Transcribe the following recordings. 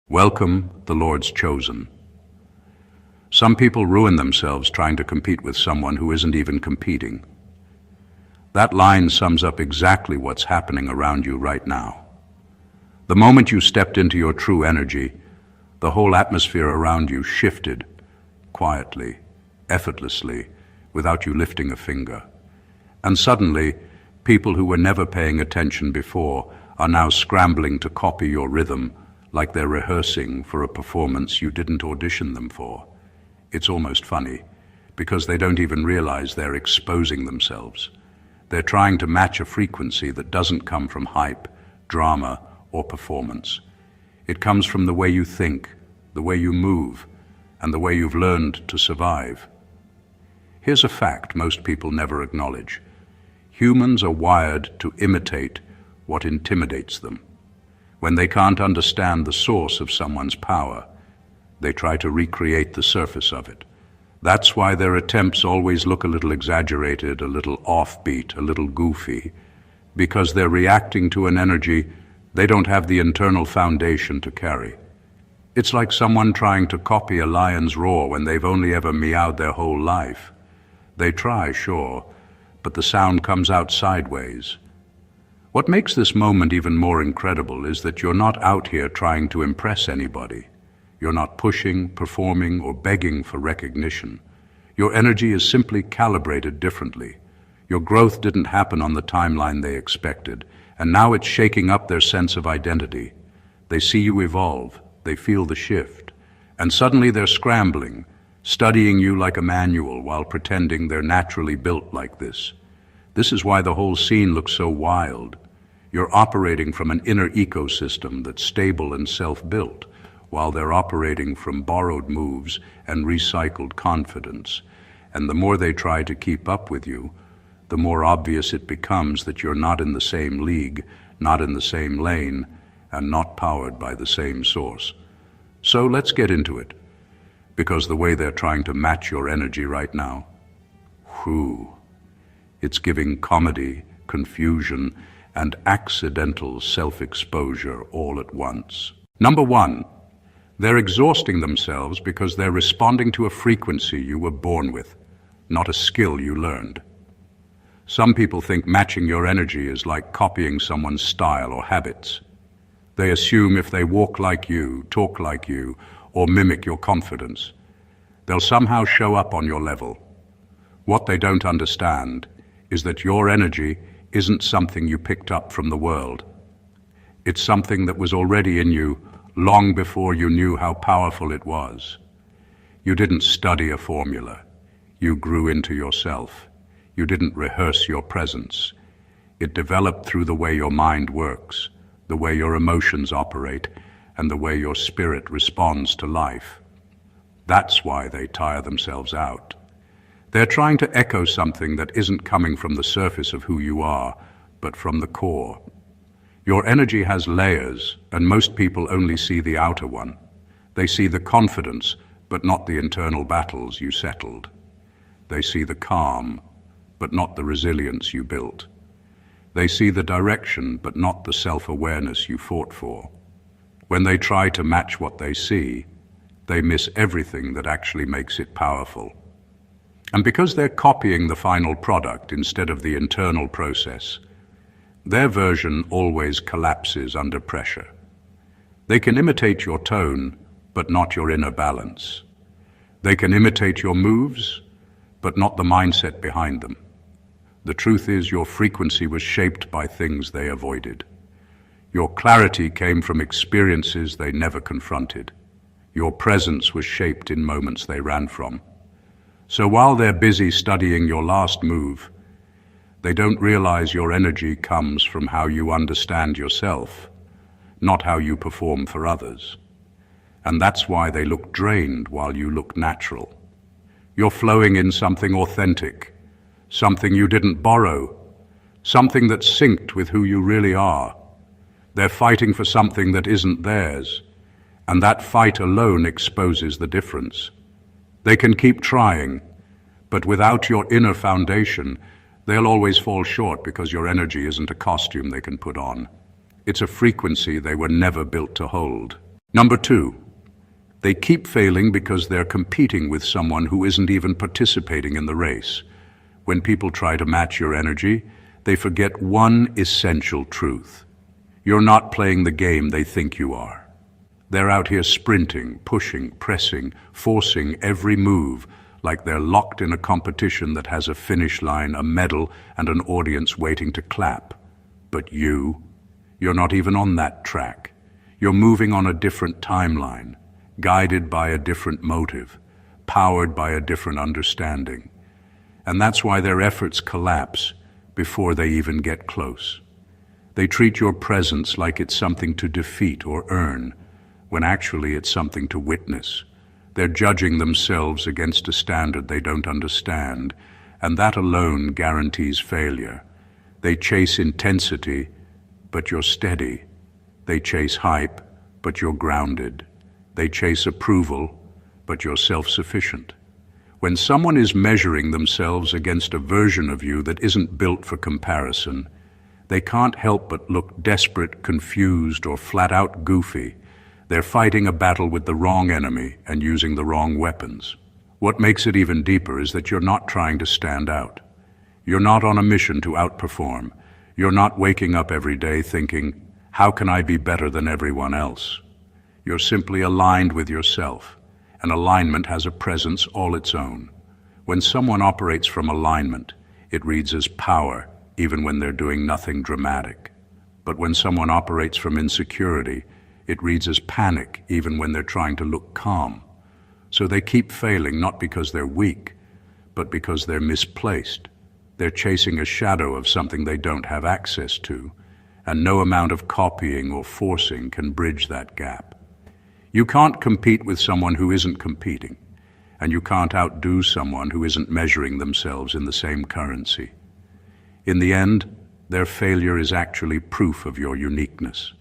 Welcome, the Lord's chosen. Some people ruin themselves trying to compete with someone who isn't even competing. That line sums up exactly what's happening around you right now. The moment you stepped into your true energy, the whole atmosphere around you shifted, quietly, effortlessly, without you lifting a finger. And suddenly, people who were never paying attention before are now scrambling to copy your rhythm, like they're rehearsing for a performance you didn't audition them for. It's almost funny, because they don't even realize they're exposing themselves. They're trying to match a frequency that doesn't come from hype, drama, or performance. It comes from the way you think, the way you move, and the way you've learned to survive. Here's a fact most people never acknowledge. Humans are wired to imitate what intimidates them. When they can't understand the source of someone's power, they try to recreate the surface of it. That's why their attempts always look a little exaggerated, a little offbeat, a little goofy, because they're reacting to an energy they don't have the internal foundation to carry. It's like someone trying to copy a lion's roar when they've only ever meowed their whole life. They try, sure, but the sound comes out sideways. What makes this moment even more incredible is that you're not out here trying to impress anybody. You're not pushing, performing, or begging for recognition. Your energy is simply calibrated differently. Your growth didn't happen on the timeline they expected, and now it's shaking up their sense of identity. They see you evolve, they feel the shift, and suddenly they're scrambling, studying you like a manual while pretending they're naturally built like this. This is why the whole scene looks so wild. You're operating from an inner ecosystem that's stable and self-built, while they're operating from borrowed moves and recycled confidence. And the more they try to keep up with you, the more obvious it becomes that you're not in the same league, not in the same lane, and not powered by the same source. So let's get into it, because the way they're trying to match your energy right now, it's giving comedy, confusion, and accidental self-exposure all at once. Number one, they're exhausting themselves because they're responding to a frequency you were born with, not a skill you learned. Some people think matching your energy is like copying someone's style or habits. They assume if they walk like you, talk like you, or mimic your confidence, they'll somehow show up on your level. What they don't understand is that your energy isn't something you picked up from the world. It's something that was already in you long before you knew how powerful it was. You didn't study a formula. You grew into yourself. You didn't rehearse your presence. It developed through the way your mind works, the way your emotions operate, and the way your spirit responds to life. That's why they tire themselves out. They're trying to echo something that isn't coming from the surface of who you are, but from the core. Your energy has layers, and most people only see the outer one. They see the confidence, but not the internal battles you settled. They see the calm, but not the resilience you built. They see the direction, but not the self-awareness you fought for. When they try to match what they see, they miss everything that actually makes it powerful. And because they're copying the final product instead of the internal process, their version always collapses under pressure. They can imitate your tone, but not your inner balance. They can imitate your moves, but not the mindset behind them. The truth is, your frequency was shaped by things they avoided. Your clarity came from experiences they never confronted. Your presence was shaped in moments they ran from. So while they're busy studying your last move, they don't realize your energy comes from how you understand yourself, not how you perform for others. And that's why they look drained while you look natural. You're flowing in something authentic, something you didn't borrow, something that's synced with who you really are. They're fighting for something that isn't theirs, and that fight alone exposes the difference. They can keep trying, but without your inner foundation, they'll always fall short because your energy isn't a costume they can put on. It's a frequency they were never built to hold. Number two, they keep failing because they're competing with someone who isn't even participating in the race. When people try to match your energy, they forget one essential truth. You're not playing the game they think you are. They're out here sprinting, pushing, pressing, forcing every move, like they're locked in a competition that has a finish line, a medal, and an audience waiting to clap. But you're not even on that track. You're moving on a different timeline, guided by a different motive, powered by a different understanding. And that's why their efforts collapse before they even get close. They treat your presence like it's something to defeat or earn, when actually it's something to witness. They're judging themselves against a standard they don't understand, and that alone guarantees failure. They chase intensity, but you're steady. They chase hype, but you're grounded. They chase approval, but you're self-sufficient. When someone is measuring themselves against a version of you that isn't built for comparison, they can't help but look desperate, confused, or flat-out goofy. They're fighting a battle with the wrong enemy and using the wrong weapons. What makes it even deeper is that you're not trying to stand out. You're not on a mission to outperform. You're not waking up every day thinking, how can I be better than everyone else? You're simply aligned with yourself, and alignment has a presence all its own. When someone operates from alignment, it reads as power, even when they're doing nothing dramatic. But when someone operates from insecurity, it reads as panic, even when they're trying to look calm. So they keep failing not because they're weak, but because they're misplaced. They're chasing a shadow of something they don't have access to, and no amount of copying or forcing can bridge that gap. You can't compete with someone who isn't competing, and you can't outdo someone who isn't measuring themselves in the same currency. In the end, their failure is actually proof of your uniqueness.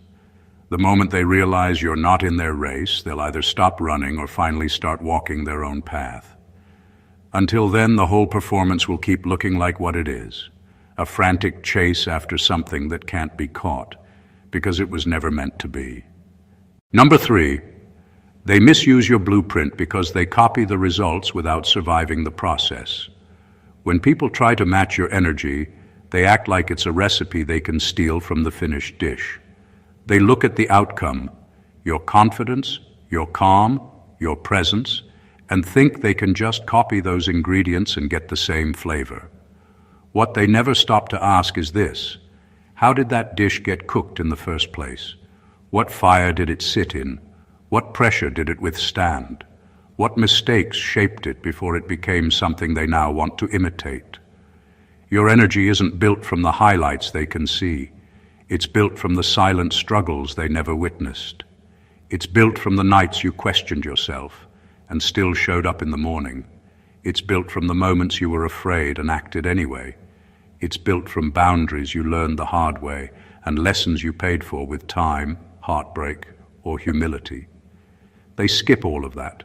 The moment they realize you're not in their race, they'll either stop running or finally start walking their own path. Until then, the whole performance will keep looking like what it is, a frantic chase after something that can't be caught, because it was never meant to be. Number three, they misuse your blueprint because they copy the results without surviving the process. When people try to match your energy, they act like it's a recipe they can steal from the finished dish. They look at the outcome, your confidence, your calm, your presence, and think they can just copy those ingredients and get the same flavor. What they never stop to ask is this: how did that dish get cooked in the first place? What fire did it sit in? What pressure did it withstand? What mistakes shaped it before it became something they now want to imitate? Your energy isn't built from the highlights they can see. It's built from the silent struggles they never witnessed. It's built from the nights you questioned yourself and still showed up in the morning. It's built from the moments you were afraid and acted anyway. It's built from boundaries you learned the hard way and lessons you paid for with time, heartbreak, or humility. They skip all of that,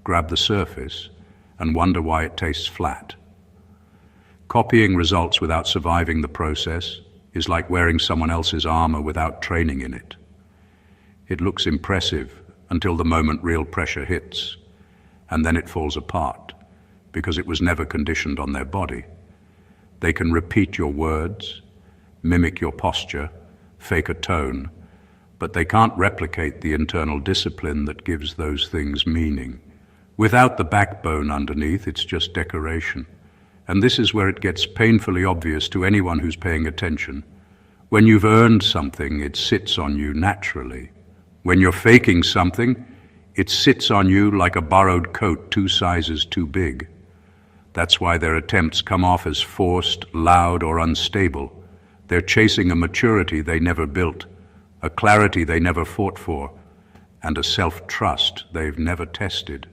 grab the surface, and wonder why it tastes flat. Copying results without surviving the process is like wearing someone else's armor without training in it. It looks impressive until the moment real pressure hits, and then it falls apart because it was never conditioned on their body. They can repeat your words, mimic your posture, fake a tone, but they can't replicate the internal discipline that gives those things meaning. Without the backbone underneath, it's just decoration. And this is where it gets painfully obvious to anyone who's paying attention. When you've earned something, it sits on you naturally. When you're faking something, it sits on you like a borrowed coat 2 sizes too big. That's why their attempts come off as forced, loud, or unstable. They're chasing a maturity they never built, a clarity they never fought for, and a self-trust they've never tested.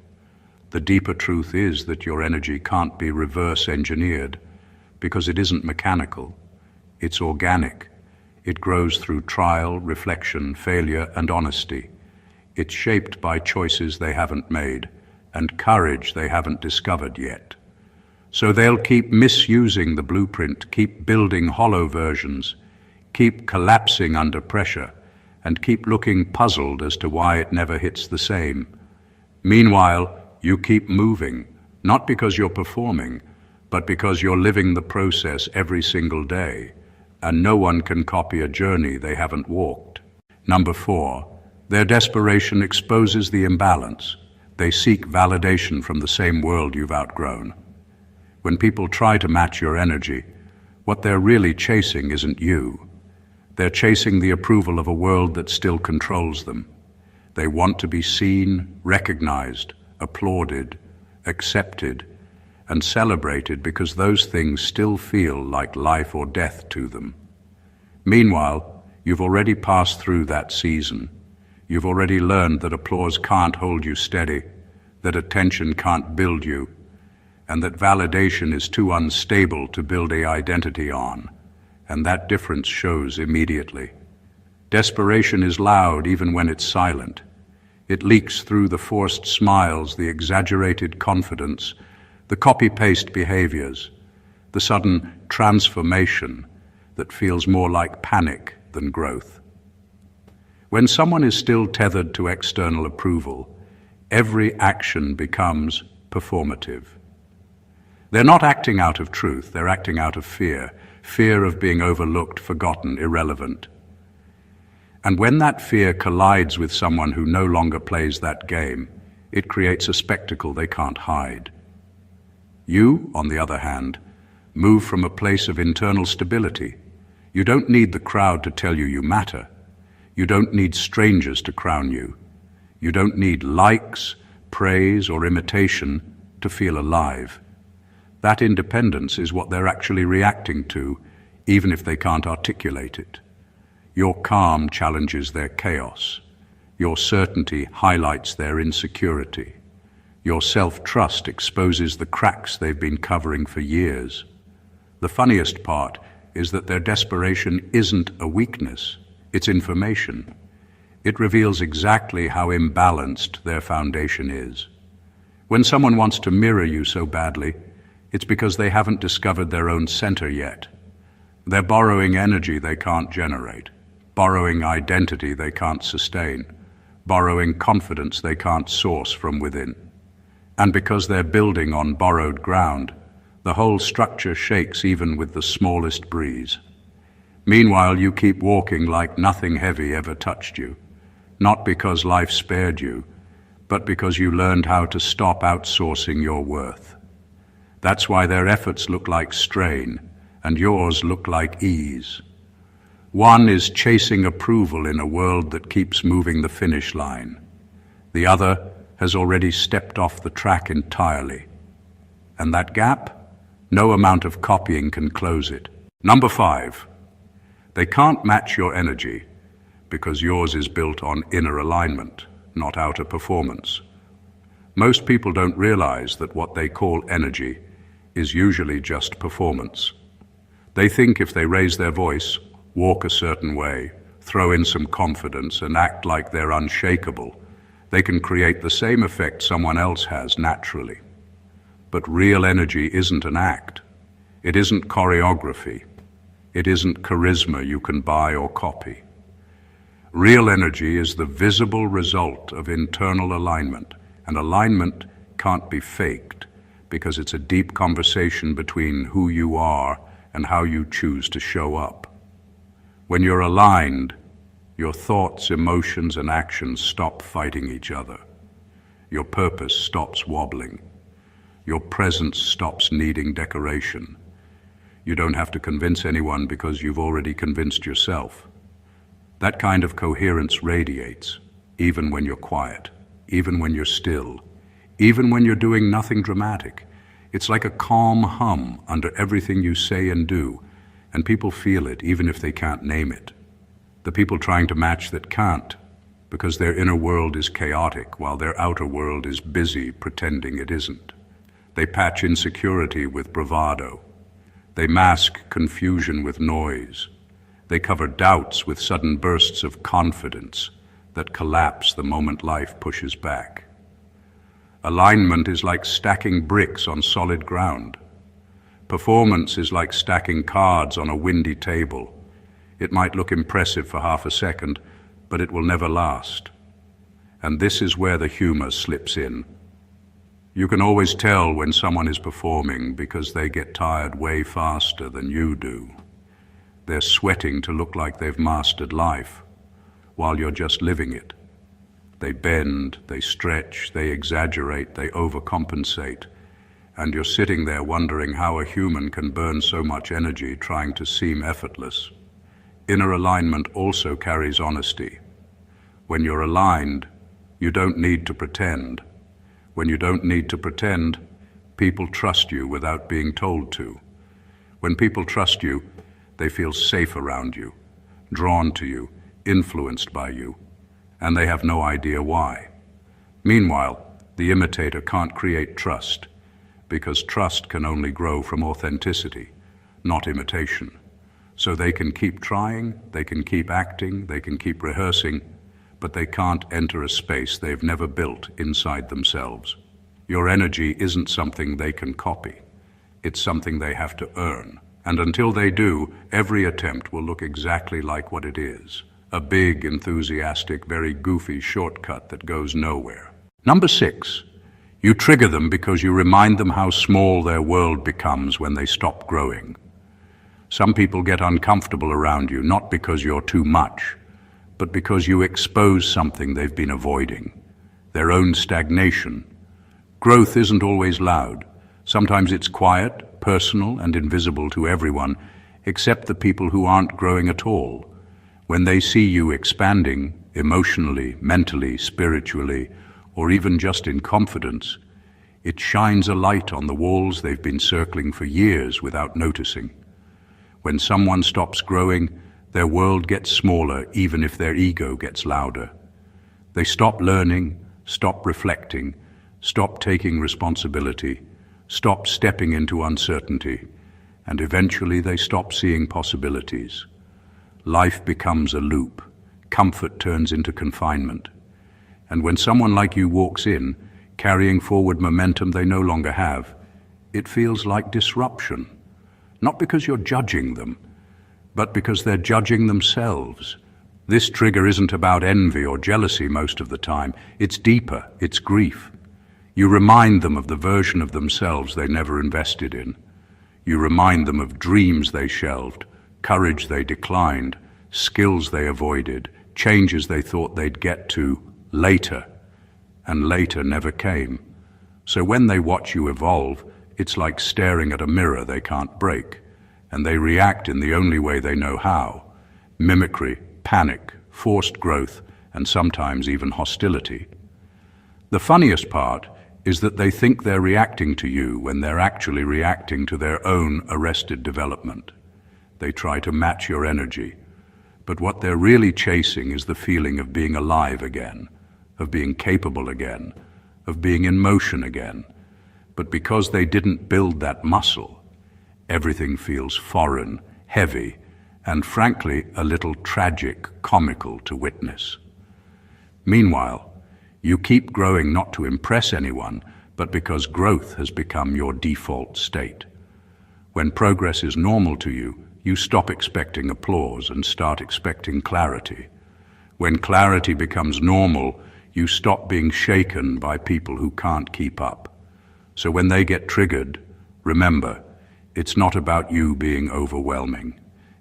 The deeper truth is that your energy can't be reverse engineered because it isn't mechanical. It's organic. It grows through trial, reflection, failure, and honesty. It's shaped by choices they haven't made and courage they haven't discovered yet. So they'll keep misusing the blueprint, keep building hollow versions, keep collapsing under pressure, and keep looking puzzled as to why it never hits the same. Meanwhile, you keep moving, not because you're performing, but because you're living the process every single day, and no one can copy a journey they haven't walked. Number 4, their desperation exposes the imbalance. They seek validation from the same world you've outgrown. When people try to match your energy, what they're really chasing isn't you. They're chasing the approval of a world that still controls them. They want to be seen, recognized, applauded, accepted, and celebrated because those things still feel like life or death to them. Meanwhile, you've already passed through that season. You've already learned that applause can't hold you steady, that attention can't build you, and that validation is too unstable to build an identity on, and that difference shows immediately. Desperation is loud even when it's silent. It leaks through the forced smiles, the exaggerated confidence, the copy-paste behaviors, the sudden transformation that feels more like panic than growth. When someone is still tethered to external approval, every action becomes performative. They're not acting out of truth, they're acting out of fear, fear of being overlooked, forgotten, irrelevant. And when that fear collides with someone who no longer plays that game, it creates a spectacle they can't hide. You, on the other hand, move from a place of internal stability. You don't need the crowd to tell you you matter. You don't need strangers to crown you. You don't need likes, praise, or imitation to feel alive. That independence is what they're actually reacting to, even if they can't articulate it. Your calm challenges their chaos. Your certainty highlights their insecurity. Your self-trust exposes the cracks they've been covering for years. The funniest part is that their desperation isn't a weakness, it's information. It reveals exactly how imbalanced their foundation is. When someone wants to mirror you so badly, it's because they haven't discovered their own center yet. They're borrowing energy they can't generate, borrowing identity they can't sustain, borrowing confidence they can't source from within. And because they're building on borrowed ground, the whole structure shakes even with the smallest breeze. Meanwhile, you keep walking like nothing heavy ever touched you, not because life spared you, but because you learned how to stop outsourcing your worth. That's why their efforts look like strain, and yours look like ease. One is chasing approval in a world that keeps moving the finish line. The other has already stepped off the track entirely. And that gap? No amount of copying can close it. Number 5, they can't match your energy because yours is built on inner alignment, not outer performance. Most people don't realize that what they call energy is usually just performance. They think if they raise their voice, walk a certain way, throw in some confidence, and act like they're unshakable, they can create the same effect someone else has naturally. But real energy isn't an act. It isn't choreography. It isn't charisma you can buy or copy. Real energy is the visible result of internal alignment, and alignment can't be faked because it's a deep conversation between who you are and how you choose to show up. When you're aligned, your thoughts, emotions, and actions stop fighting each other. Your purpose stops wobbling. Your presence stops needing decoration. You don't have to convince anyone because you've already convinced yourself. That kind of coherence radiates, even when you're quiet, even when you're still, even when you're doing nothing dramatic. It's like a calm hum under everything you say and do, and people feel it even if they can't name it. The people trying to match that can't, because their inner world is chaotic while their outer world is busy pretending it isn't. They patch insecurity with bravado. They mask confusion with noise. They cover doubts with sudden bursts of confidence that collapse the moment life pushes back. Alignment is like stacking bricks on solid ground. Performance is like stacking cards on a windy table. It might look impressive for half a second, but it will never last. And this is where the humor slips in. You can always tell when someone is performing because they get tired way faster than you do. They're sweating to look like they've mastered life, while you're just living it. They bend, they stretch, they exaggerate, they overcompensate, and you're sitting there wondering how a human can burn so much energy trying to seem effortless. Inner alignment also carries honesty. When you're aligned, you don't need to pretend. When you don't need to pretend, people trust you without being told to. When people trust you, they feel safe around you, drawn to you, influenced by you, and they have no idea why. Meanwhile, the imitator can't create trust, because trust can only grow from authenticity, not imitation. So they can keep trying, they can keep acting, they can keep rehearsing, but they can't enter a space they've never built inside themselves. Your energy isn't something they can copy. It's something they have to earn. And until they do, every attempt will look exactly like what it is. A big, enthusiastic, very goofy shortcut that goes nowhere. Number 6, you trigger them because you remind them how small their world becomes when they stop growing. Some people get uncomfortable around you, not because you're too much, but because you expose something they've been avoiding, their own stagnation. Growth isn't always loud. Sometimes it's quiet, personal, and invisible to everyone, except the people who aren't growing at all. When they see you expanding, emotionally, mentally, spiritually, or even just in confidence, it shines a light on the walls they've been circling for years without noticing. When someone stops growing, their world gets smaller even if their ego gets louder. They stop learning, stop reflecting, stop taking responsibility, stop stepping into uncertainty, and eventually they stop seeing possibilities. Life becomes a loop. Comfort turns into confinement. And when someone like you walks in, carrying forward momentum they no longer have, it feels like disruption. Not because you're judging them, but because they're judging themselves. This trigger isn't about envy or jealousy most of the time. It's deeper, it's grief. You remind them of the version of themselves they never invested in. You remind them of dreams they shelved, courage they declined, skills they avoided, changes they thought they'd get to later, and later never came. So when they watch you evolve, it's like staring at a mirror they can't break, and they react in the only way they know how: mimicry, panic, forced growth, and sometimes even hostility. The funniest part is that they think they're reacting to you when they're actually reacting to their own arrested development. They try to match your energy, but what they're really chasing is the feeling of being alive again, of being capable again, of being in motion again. But because they didn't build that muscle, everything feels foreign, heavy, and frankly, a little tragic, comical to witness. Meanwhile, you keep growing not to impress anyone, but because growth has become your default state. When progress is normal to you, you stop expecting applause and start expecting clarity. When clarity becomes normal, you stop being shaken by people who can't keep up. So when they get triggered, remember, it's not about you being overwhelming.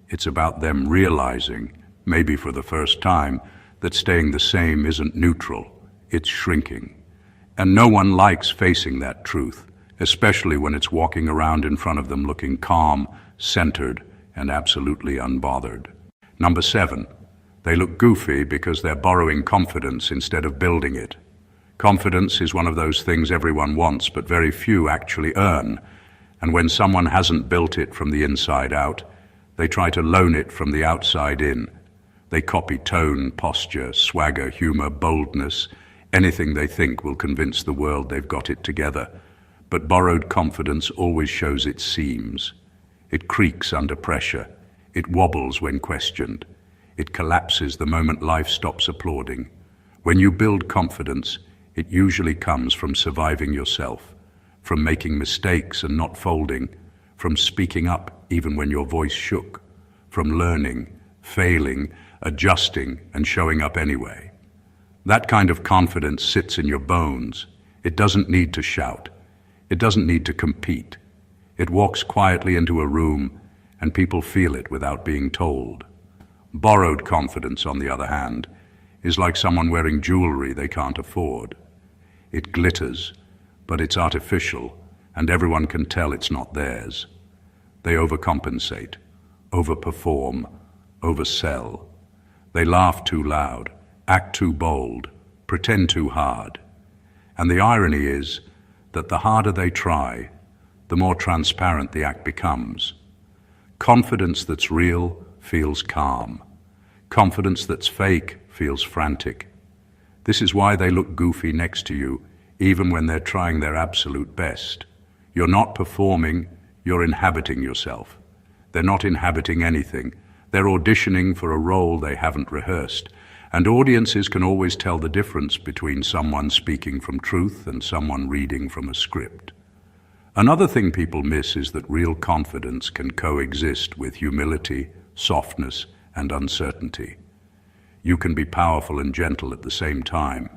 It's about them realizing, maybe for the first time, that staying the same isn't neutral, it's shrinking. And no one likes facing that truth, especially when it's walking around in front of them looking calm, centered, and absolutely unbothered. Number 7, they look goofy because they're borrowing confidence instead of building it. Confidence is one of those things everyone wants, but very few actually earn. And when someone hasn't built it from the inside out, they try to loan it from the outside in. They copy tone, posture, swagger, humor, boldness, anything they think will convince the world they've got it together. But borrowed confidence always shows its seams. It creaks under pressure. It wobbles when questioned. It collapses the moment life stops applauding. When you build confidence, it usually comes from surviving yourself, from making mistakes and not folding, from speaking up even when your voice shook, from learning, failing, adjusting and showing up anyway. That kind of confidence sits in your bones. It doesn't need to shout. It doesn't need to compete. It walks quietly into a room and people feel it without being told. Borrowed confidence, on the other hand, is like someone wearing jewelry they can't afford. It glitters, but it's artificial, and everyone can tell it's not theirs. They overcompensate, overperform, oversell. They laugh too loud, act too bold, pretend too hard. And the irony is that the harder they try, the more transparent the act becomes. Confidence that's real feels calm. Confidence that's fake feels frantic. This is why they look goofy next to you, even when they're trying their absolute best. You're not performing, you're inhabiting yourself. They're not inhabiting anything. They're auditioning for a role they haven't rehearsed. And audiences can always tell the difference between someone speaking from truth and someone reading from a script. Another thing people miss is that real confidence can coexist with humility, softness, and uncertainty. You can be powerful and gentle at the same time.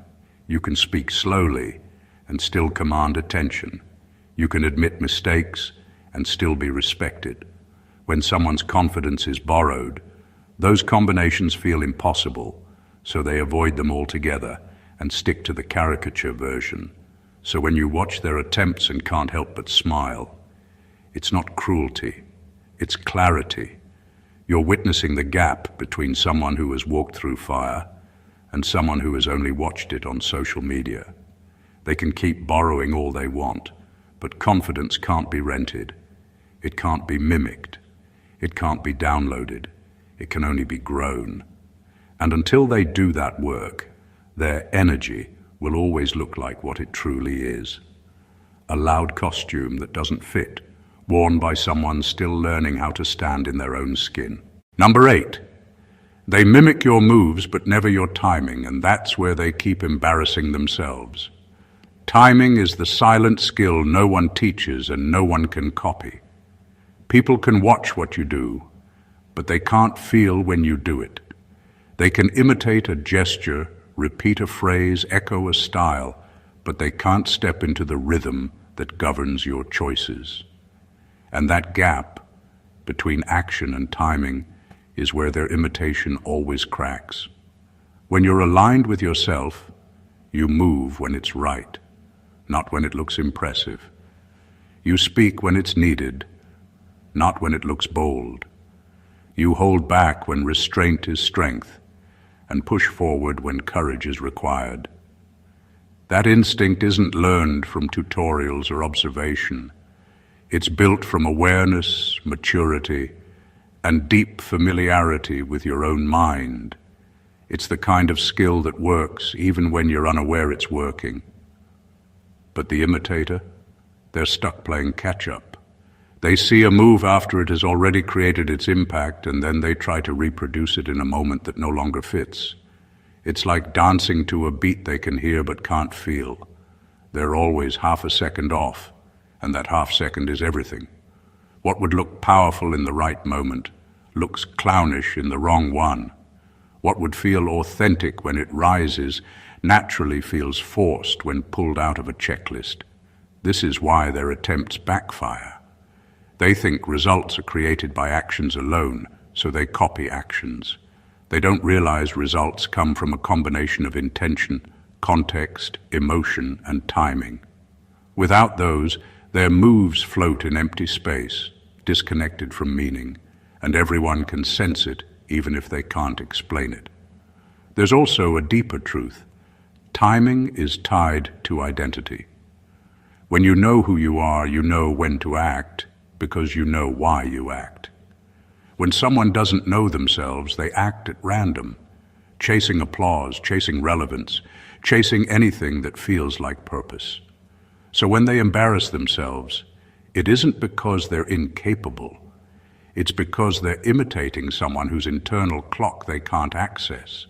You can speak slowly and still command attention. You can admit mistakes and still be respected. When someone's confidence is borrowed, those combinations feel impossible, so they avoid them altogether and stick to the caricature version. So when you watch their attempts and can't help but smile, it's not cruelty, it's clarity. You're witnessing the gap between someone who has walked through fire and someone who has only watched it on social media. They can keep borrowing all they want, but confidence can't be rented. It can't be mimicked. It can't be downloaded. It can only be grown. And until they do that work, their energy will always look like what it truly is. A loud costume that doesn't fit, worn by someone still learning how to stand in their own skin. Number 8, they mimic your moves but never your timing, and that's where they keep embarrassing themselves. Timing is the silent skill no one teaches and no one can copy. People can watch what you do, but they can't feel when you do it. They can imitate a gesture, repeat a phrase, echo a style, but they can't step into the rhythm that governs your choices. And that gap between action and timing is where their imitation always cracks. When you're aligned with yourself, you move when it's right, not when it looks impressive. You speak when it's needed, not when it looks bold. You hold back when restraint is strength, and push forward when courage is required. That instinct isn't learned from tutorials or observation. It's built from awareness, maturity, and deep familiarity with your own mind. It's the kind of skill that works even when you're unaware it's working. But the imitator, they're stuck playing catch-up. They see a move after it has already created its impact, and then they try to reproduce it in a moment that no longer fits. It's like dancing to a beat they can hear but can't feel. They're always half a second off, and that half second is everything. What would look powerful in the right moment looks clownish in the wrong one. What would feel authentic when it rises naturally feels forced when pulled out of a checklist. This is why their attempts backfire. They think results are created by actions alone, so they copy actions. They don't realize results come from a combination of intention, context, emotion, and timing. Without those, their moves float in empty space, disconnected from meaning, and everyone can sense it, even if they can't explain it. There's also a deeper truth. Timing is tied to identity. When you know who you are, you know when to act, because you know why you act. When someone doesn't know themselves, they act at random, chasing applause, chasing relevance, chasing anything that feels like purpose. So when they embarrass themselves, it isn't because they're incapable. It's because they're imitating someone whose internal clock they can't access.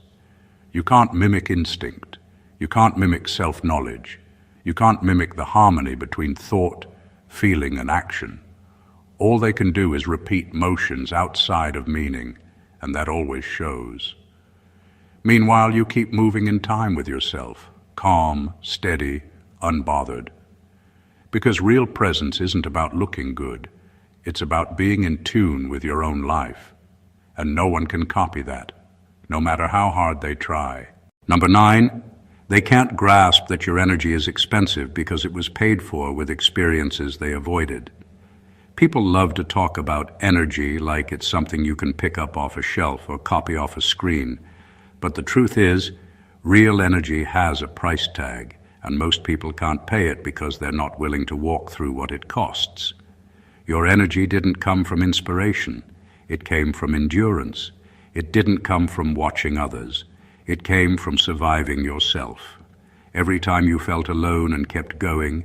You can't mimic instinct. You can't mimic self-knowledge. You can't mimic the harmony between thought, feeling, and action. All they can do is repeat motions outside of meaning, and that always shows. Meanwhile, you keep moving in time with yourself, calm, steady, unbothered. Because real presence isn't about looking good. It's about being in tune with your own life. And no one can copy that, no matter how hard they try. Number 9, they can't grasp that your energy is expensive because it was paid for with experiences they avoided. People love to talk about energy like it's something you can pick up off a shelf or copy off a screen. But the truth is, real energy has a price tag, and most people can't pay it because they're not willing to walk through what it costs. Your energy didn't come from inspiration. It came from endurance. It didn't come from watching others. It came from surviving yourself. Every time you felt alone and kept going,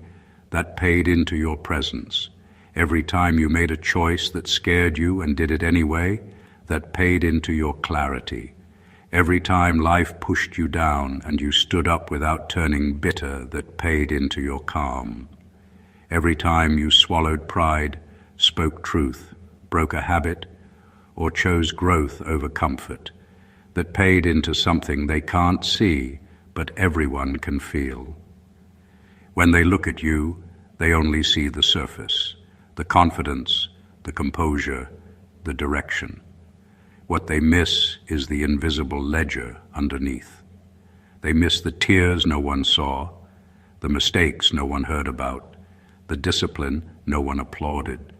that paid into your presence. Every time you made a choice that scared you and did it anyway, that paid into your clarity. Every time life pushed you down and you stood up without turning bitter, that paid into your calm. Every time you swallowed pride, spoke truth, broke a habit, or chose growth over comfort, that paid into something they can't see, but everyone can feel. When they look at you, they only see the surface, the confidence, the composure, the direction. What they miss is the invisible ledger underneath. They miss the tears no one saw, the mistakes no one heard about, the discipline no one applauded,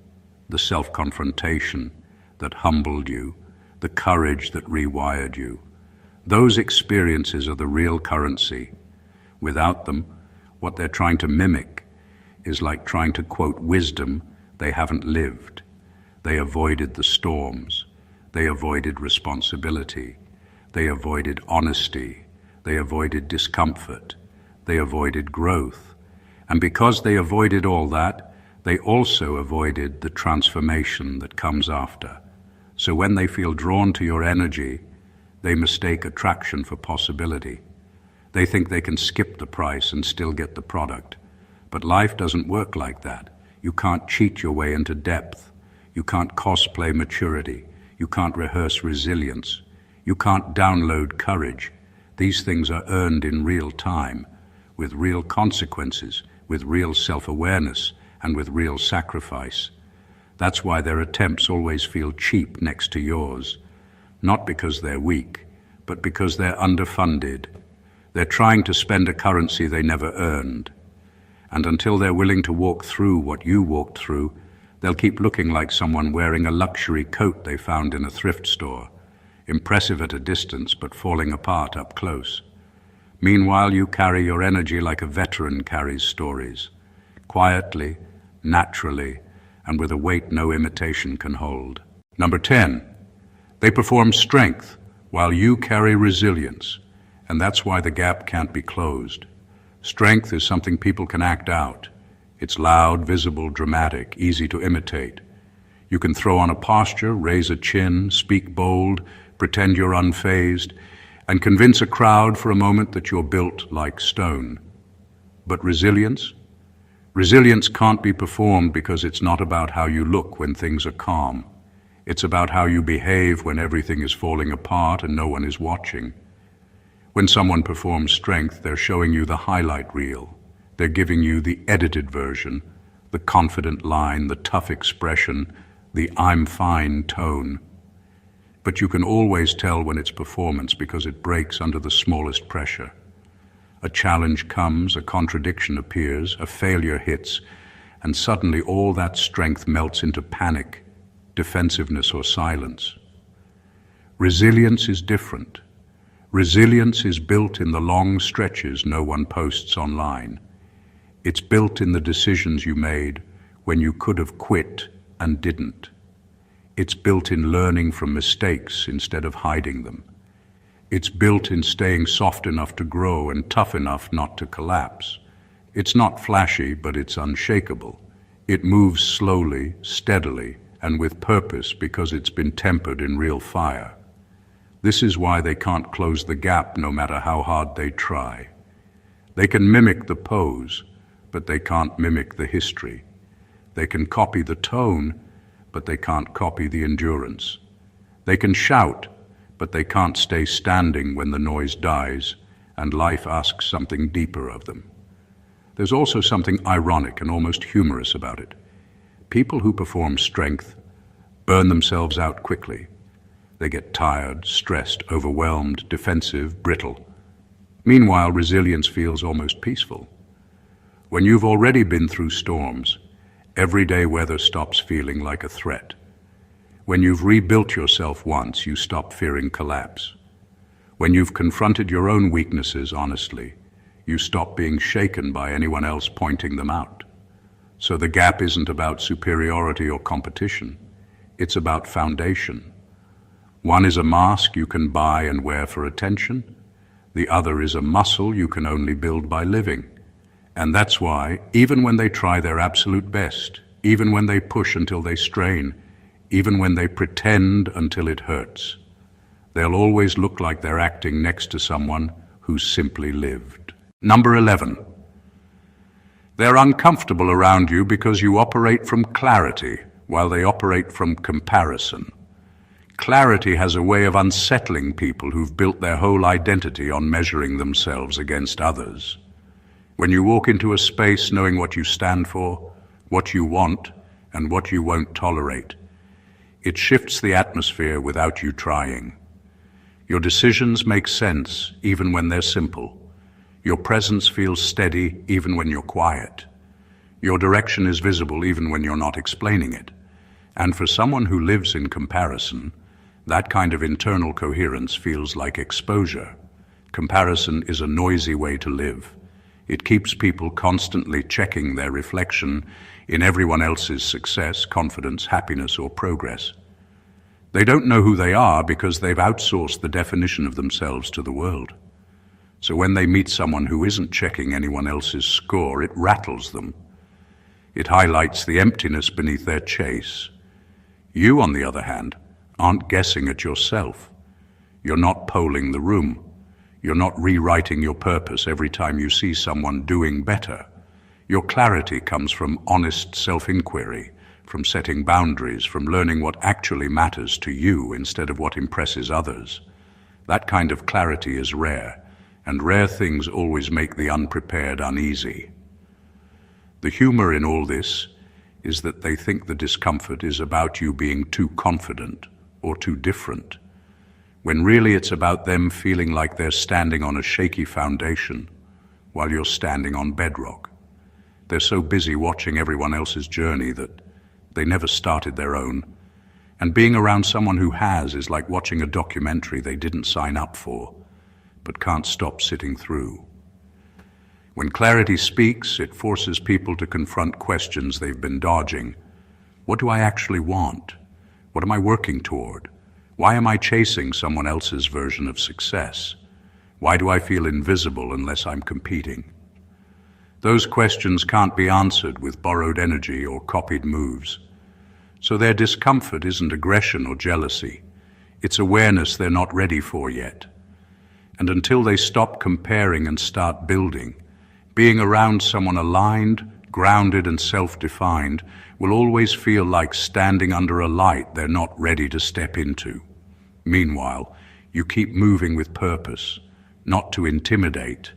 the self-confrontation that humbled you, the courage that rewired you. Those experiences are the real currency. Without them, what they're trying to mimic is like trying to quote wisdom they haven't lived. They avoided the storms. They avoided responsibility. They avoided honesty. They avoided discomfort. They avoided growth. And because they avoided all that, they also avoided the transformation that comes after. So when they feel drawn to your energy, they mistake attraction for possibility. They think they can skip the price and still get the product. But life doesn't work like that. You can't cheat your way into depth. You can't cosplay maturity. You can't rehearse resilience. You can't download courage. These things are earned in real time, with real consequences, with real self-awareness, and with real sacrifice. That's why their attempts always feel cheap next to yours. Not because they're weak, but because they're underfunded. They're trying to spend a currency they never earned. And until they're willing to walk through what you walked through, they'll keep looking like someone wearing a luxury coat they found in a thrift store, impressive at a distance but falling apart up close. Meanwhile, you carry your energy like a veteran carries stories, quietly, naturally, and with a weight no imitation can hold. Number 10, they perform strength while you carry resilience, and that's why the gap can't be closed. Strength is something people can act out. It's loud, visible, dramatic, easy to imitate. You can throw on a posture, raise a chin, speak bold, pretend you're unfazed, and convince a crowd for a moment that you're built like stone. But resilience? Resilience can't be performed because it's not about how you look when things are calm. It's about how you behave when everything is falling apart and no one is watching. When someone performs strength, they're showing you the highlight reel. They're giving you the edited version, the confident line, the tough expression, the I'm fine tone. But you can always tell when it's performance because it breaks under the smallest pressure. A challenge comes, a contradiction appears, a failure hits, and suddenly all that strength melts into panic, defensiveness, or silence. Resilience is different. Resilience is built in the long stretches no one posts online. It's built in the decisions you made when you could have quit and didn't. It's built in learning from mistakes instead of hiding them. It's built in staying soft enough to grow and tough enough not to collapse. It's not flashy, but it's unshakable. It moves slowly, steadily, and with purpose because it's been tempered in real fire. This is why they can't close the gap no matter how hard they try. They can mimic the pose, but they can't mimic the history. They can copy the tone, but they can't copy the endurance. They can shout, but they can't stay standing when the noise dies and life asks something deeper of them. There's also something ironic and almost humorous about it. People who perform strength burn themselves out quickly. They get tired, stressed, overwhelmed, defensive, brittle. Meanwhile, resilience feels almost peaceful. When you've already been through storms, everyday weather stops feeling like a threat. When you've rebuilt yourself once, you stop fearing collapse. When you've confronted your own weaknesses honestly, you stop being shaken by anyone else pointing them out. So the gap isn't about superiority or competition. It's about foundation. One is a mask you can buy and wear for attention. The other is a muscle you can only build by living. And that's why, even when they try their absolute best, even when they push until they strain, even when they pretend until it hurts, they'll always look like they're acting next to someone who's simply lived. Number 11. They're uncomfortable around you because you operate from clarity while they operate from comparison. Clarity has a way of unsettling people who've built their whole identity on measuring themselves against others. When you walk into a space knowing what you stand for, what you want, and what you won't tolerate, it shifts the atmosphere without you trying. Your decisions make sense even when they're simple. Your presence feels steady even when you're quiet. Your direction is visible even when you're not explaining it. And for someone who lives in comparison, that kind of internal coherence feels like exposure. Comparison is a noisy way to live. It keeps people constantly checking their reflection in everyone else's success, confidence, happiness, or progress. They don't know who they are because they've outsourced the definition of themselves to the world. So when they meet someone who isn't checking anyone else's score, it rattles them. It highlights the emptiness beneath their chase. You, on the other hand, aren't guessing at yourself. You're not polling the room. You're not rewriting your purpose every time you see someone doing better. Your clarity comes from honest self-inquiry, from setting boundaries, from learning what actually matters to you instead of what impresses others. That kind of clarity is rare, and rare things always make the unprepared uneasy. The humor in all this is that they think the discomfort is about you being too confident or too different, when really it's about them feeling like they're standing on a shaky foundation while you're standing on bedrock. They're so busy watching everyone else's journey that they never started their own, and being around someone who has is like watching a documentary they didn't sign up for, but can't stop sitting through. When clarity speaks, it forces people to confront questions they've been dodging. What do I actually want? What am I working toward? Why am I chasing someone else's version of success? Why do I feel invisible unless I'm competing? Those questions can't be answered with borrowed energy or copied moves. So their discomfort isn't aggression or jealousy. It's awareness they're not ready for yet. And until they stop comparing and start building, being around someone aligned, grounded, and self-defined will always feel like standing under a light they're not ready to step into. Meanwhile, you keep moving with purpose, not to intimidate,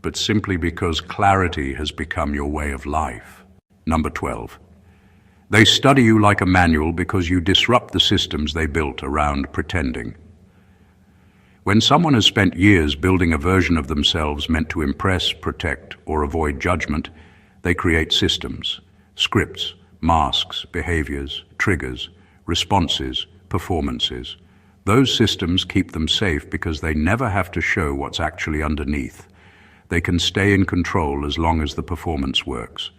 but simply because clarity has become your way of life. Number 12. They study you like a manual because you disrupt the systems they built around pretending. When someone has spent years building a version of themselves meant to impress, protect, or avoid judgment, they create systems, scripts, masks, behaviors, triggers, responses, performances. Those systems keep them safe because they never have to show what's actually underneath. They can stay in control as long as the performance works.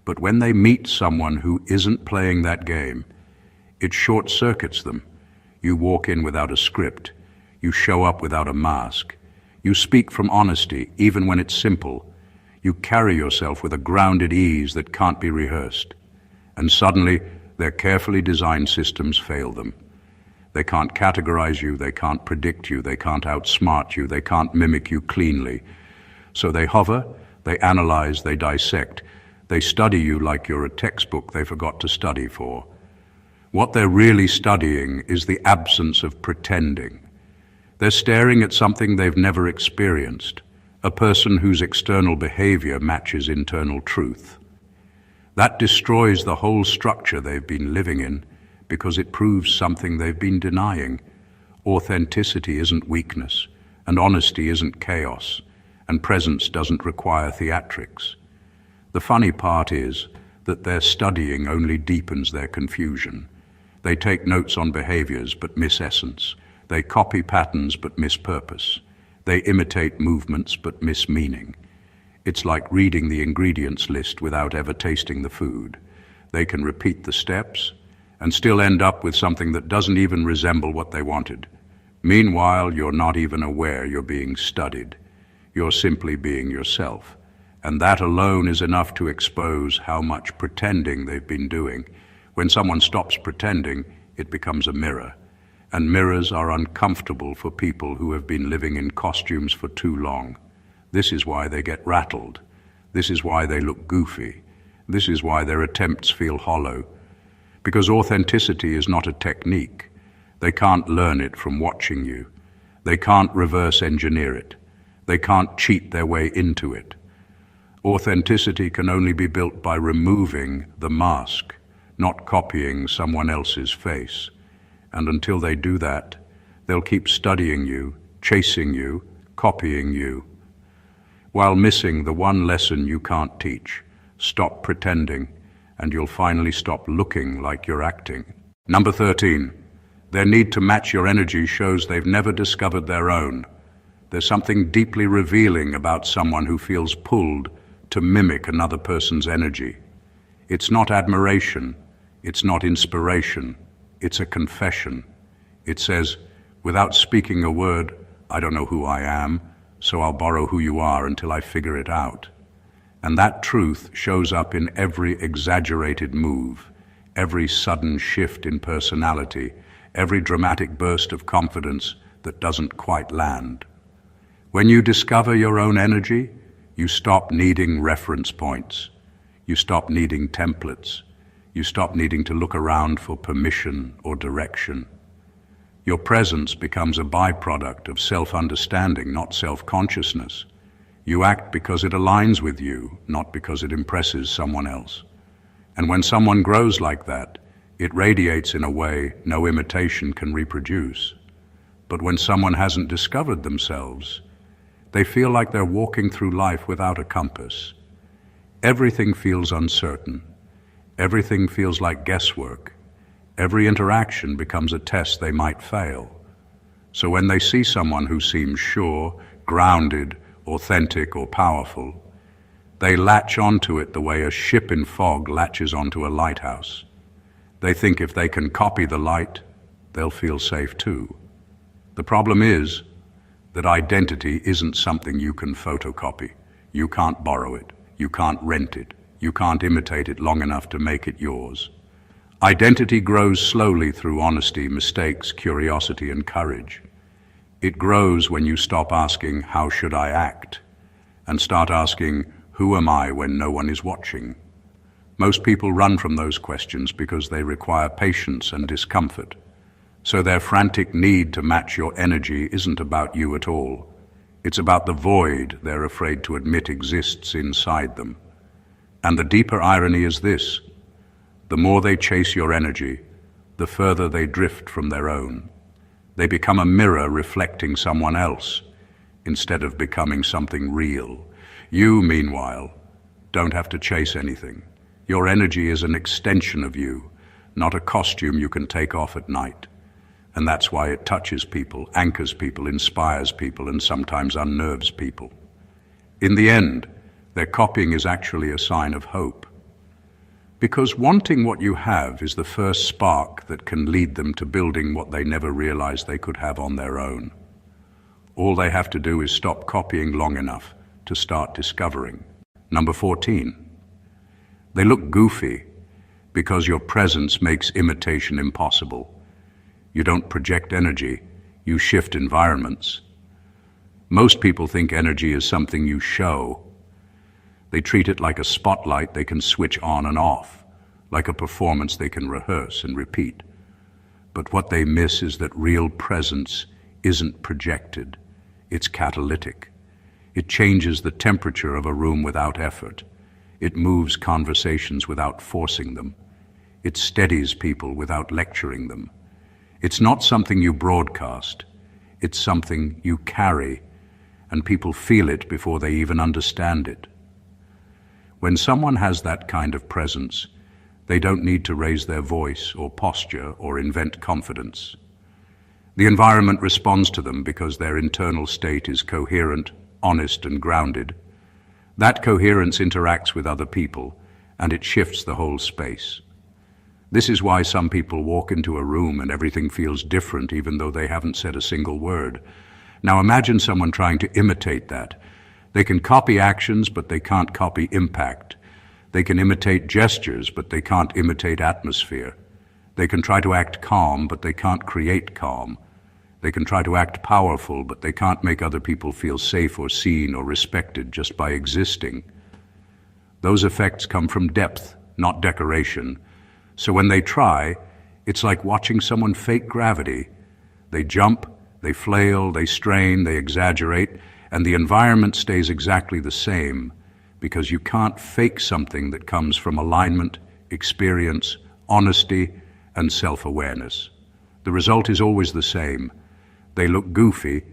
But when they meet someone who isn't playing that game, it short-circuits them. You walk in without a script. You show up without a mask. You speak from honesty, even when it's simple. You carry yourself with a grounded ease that can't be rehearsed. And suddenly, their carefully designed systems fail them. They can't categorize you, they can't predict you, they can't outsmart you, they can't mimic you cleanly. So they hover, they analyze, they dissect. They study you like you're a textbook they forgot to study for. What they're really studying is the absence of pretending. They're staring at something they've never experienced, a person whose external behavior matches internal truth. That destroys the whole structure they've been living in because it proves something they've been denying. Authenticity isn't weakness, and honesty isn't chaos, and presence doesn't require theatrics. The funny part is that their studying only deepens their confusion. They take notes on behaviors but miss essence. They copy patterns but miss purpose. They imitate movements but miss meaning. It's like reading the ingredients list without ever tasting the food. They can repeat the steps and still end up with something that doesn't even resemble what they wanted. Meanwhile, you're not even aware you're being studied. You're simply being yourself. And that alone is enough to expose how much pretending they've been doing. When someone stops pretending, it becomes a mirror. And mirrors are uncomfortable for people who have been living in costumes for too long. This is why they get rattled. This is why they look goofy. This is why their attempts feel hollow. Because authenticity is not a technique. They can't learn it from watching you. They can't reverse engineer it. They can't cheat their way into it. Authenticity can only be built by removing the mask, not copying someone else's face. And until they do that, they'll keep studying you, chasing you, copying you, while missing the one lesson you can't teach. Stop pretending, and you'll finally stop looking like you're acting. Number 13, their need to match your energy shows they've never discovered their own. There's something deeply revealing about someone who feels pulled to mimic another person's energy. It's not admiration, it's not inspiration, it's a confession. It says, without speaking a word, I don't know who I am, so I'll borrow who you are until I figure it out. And that truth shows up in every exaggerated move, every sudden shift in personality, every dramatic burst of confidence that doesn't quite land. When you discover your own energy, you stop needing reference points. You stop needing templates. You stop needing to look around for permission or direction. Your presence becomes a byproduct of self-understanding, not self-consciousness. You act because it aligns with you, not because it impresses someone else. And when someone grows like that, it radiates in a way no imitation can reproduce. But when someone hasn't discovered themselves, they feel like they're walking through life without a compass. Everything feels uncertain. Everything feels like guesswork. Every interaction becomes a test they might fail. So when they see someone who seems sure, grounded, authentic, or powerful, they latch onto it the way a ship in fog latches onto a lighthouse. They think if they can copy the light, they'll feel safe too. The problem is that identity isn't something you can photocopy. You can't borrow it. You can't rent it. You can't imitate it long enough to make it yours. Identity grows slowly through honesty, mistakes, curiosity, and courage. It grows when you stop asking, how should I act? And start asking, who am I when no one is watching? Most people run from those questions because they require patience and discomfort. So their frantic need to match your energy isn't about you at all. It's about the void they're afraid to admit exists inside them. And the deeper irony is this: the more they chase your energy, the further they drift from their own. They become a mirror reflecting someone else instead of becoming something real. You, meanwhile, don't have to chase anything. Your energy is an extension of you, not a costume you can take off at night. And that's why it touches people, anchors people, inspires people, and sometimes unnerves people. In the end, their copying is actually a sign of hope. Because wanting what you have is the first spark that can lead them to building what they never realized they could have on their own. All they have to do is stop copying long enough to start discovering. Number 14. They look goofy because your presence makes imitation impossible. You don't project energy, you shift environments. Most people think energy is something you show. They treat it like a spotlight they can switch on and off, like a performance they can rehearse and repeat. But what they miss is that real presence isn't projected, it's catalytic. It changes the temperature of a room without effort. It moves conversations without forcing them. It steadies people without lecturing them. It's not something you broadcast. It's something you carry, and people feel it before they even understand it. When someone has that kind of presence, they don't need to raise their voice or posture or invent confidence. The environment responds to them because their internal state is coherent, honest, and grounded. That coherence interacts with other people, and it shifts the whole space. This is why some people walk into a room and everything feels different even though they haven't said a single word. Now imagine someone trying to imitate that. They can copy actions, but they can't copy impact. They can imitate gestures, but they can't imitate atmosphere. They can try to act calm, but they can't create calm. They can try to act powerful, but they can't make other people feel safe or seen or respected just by existing. Those effects come from depth, not decoration. So when they try, it's like watching someone fake gravity. They jump, they flail, they strain, they exaggerate, and the environment stays exactly the same, because you can't fake something that comes from alignment, experience, honesty, and self-awareness. The result is always the same. They look goofy,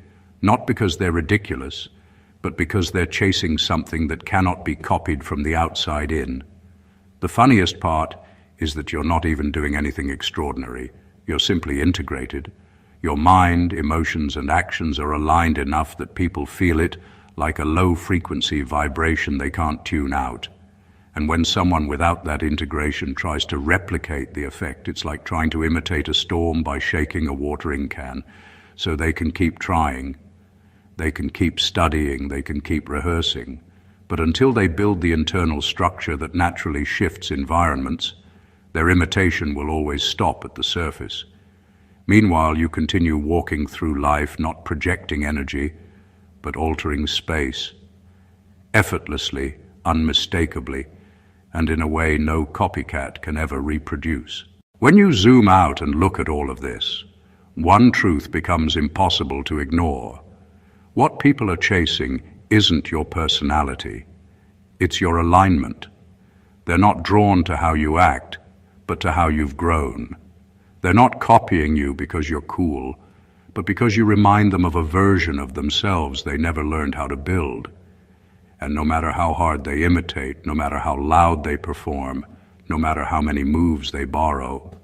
not because they're ridiculous, but because they're chasing something that cannot be copied from the outside in. The funniest part is that you're not even doing anything extraordinary. You're simply integrated. Your mind, emotions, and actions are aligned enough that people feel it like a low-frequency vibration they can't tune out. And when someone without that integration tries to replicate the effect, it's like trying to imitate a storm by shaking a watering can. So they can keep trying, they can keep studying, they can keep rehearsing. But until they build the internal structure that naturally shifts environments, their imitation will always stop at the surface. Meanwhile, you continue walking through life, not projecting energy, but altering space, effortlessly, unmistakably, and in a way no copycat can ever reproduce. When you zoom out and look at all of this, one truth becomes impossible to ignore. What people are chasing isn't your personality, it's your alignment. They're not drawn to how you act, but to how you've grown. They're not copying you because you're cool, but because you remind them of a version of themselves they never learned how to build. And no matter how hard they imitate, no matter how loud they perform, no matter how many moves they borrow,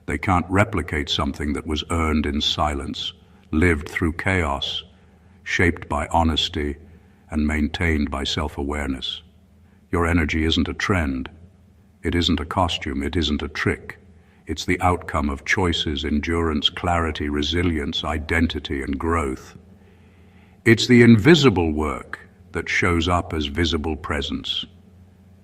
they can't replicate something that was earned in silence, lived through chaos, shaped by honesty, and maintained by self-awareness. Your energy isn't a trend. It isn't a costume. It isn't a trick. It's the outcome of choices, endurance, clarity, resilience, identity, and growth. It's the invisible work that shows up as visible presence.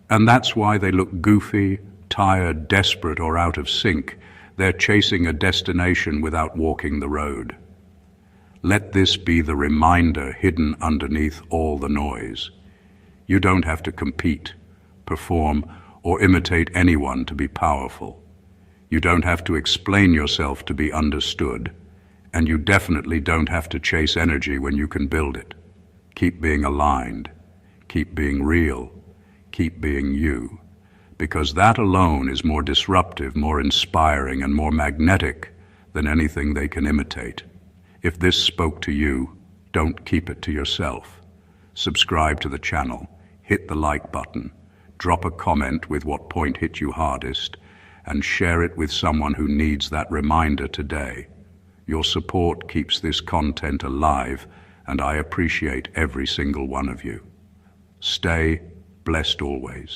And that's why they look goofy, tired, desperate, or out of sync. They're chasing a destination without walking the road. Let this be the reminder hidden underneath all the noise. You don't have to compete, perform, or imitate anyone to be powerful. You don't have to explain yourself to be understood, and you definitely don't have to chase energy when you can build it. Keep being aligned, keep being real, keep being you, because that alone is more disruptive, more inspiring, and more magnetic than anything they can imitate. If this spoke to you, don't keep it to yourself. Subscribe to the channel, hit the like button, drop a comment with what point hit you hardest, and share it with someone who needs that reminder today. Your support keeps this content alive, and I appreciate every single one of you. Stay blessed always.